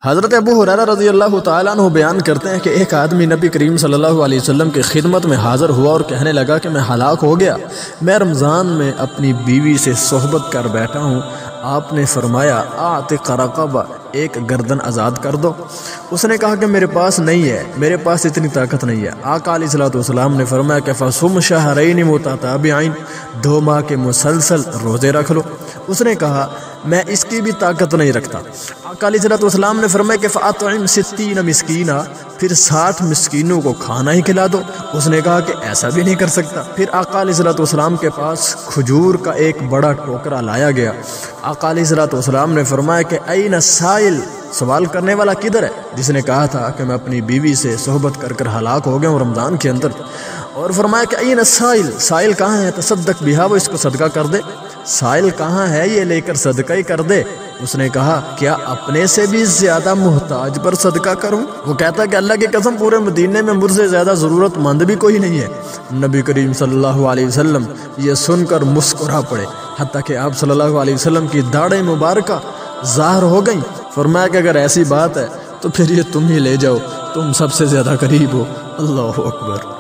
حضرت ابو ہریرہ رضی اللہ تعالیٰ عنہ بیان کرتے ہیں کہ ایک آدمی نبی کریم صلی اللہ علیہ وسلم کی خدمت میں حاضر ہوا اور کہنے لگا کہ میں ہلاک ہو گیا، میں رمضان میں اپنی بیوی سے صحبت کر بیٹھا ہوں۔ آپ نے فرمایا اعتق رقبہ، ایک گردن آزاد کر دو۔ اس نے کہا کہ میرے پاس نہیں ہے، میرے پاس اتنی طاقت نہیں ہے۔ آقا علیہ الصلوۃ والسلام نے فرمایا کہ فصم شہرین متتابعین، 2 ماہ کے مسلسل روزے رکھ لو۔ اس نے کہا میں اس کی بھی طاقت نہیں رکھتا۔ آقا علیہ الصلوۃ والسلام نے فرمایا کہ فاطعم 60 مسکینا، پھر 60 مسکینوں کو کھانا ہی کھلا دو۔ اس نے کہا کہ ایسا بھی نہیں کر سکتا۔ پھر آقا علیہ الصلوۃ والسلام کے پاس کھجور کا ایک بڑا ٹوکرا لایا گیا۔ آقا علیہ الصلوۃ والسلام نے فرمایا کہ این السائل، سوال کرنے والا کدھر ہے؟ جس نے کہا تھا کہ میں اپنی بیوی سے صحبت کر کر ہلاک ہو گیا ہوں رمضان کے اندر۔ اور فرمایا کہ این السائل، سائل کہاں ہے؟ تصدق بہا، وہ اس کو صدقہ کر دے۔ سائل کہاں ہے؟ یہ لے کر صدقہ ہی کر دے۔ اس نے کہا کیا اپنے سے بھی زیادہ محتاج پر صدقہ کروں؟ وہ کہتا کہ اللہ کی قسم پورے مدینے میں مجھ سے زیادہ ضرورت مند بھی کوئی نہیں ہے۔ نبی کریم صلی اللہ علیہ وسلم یہ سن کر مسکرا پڑے، حتیٰ کہ آپ صلی اللہ علیہ وسلم کی داڑھیں مبارکہ ظاہر ہو گئیں۔ فرمایا کہ اگر ایسی بات ہے تو پھر یہ تم ہی لے جاؤ، تم سب سے زیادہ قریب ہو۔ اللہ اکبر۔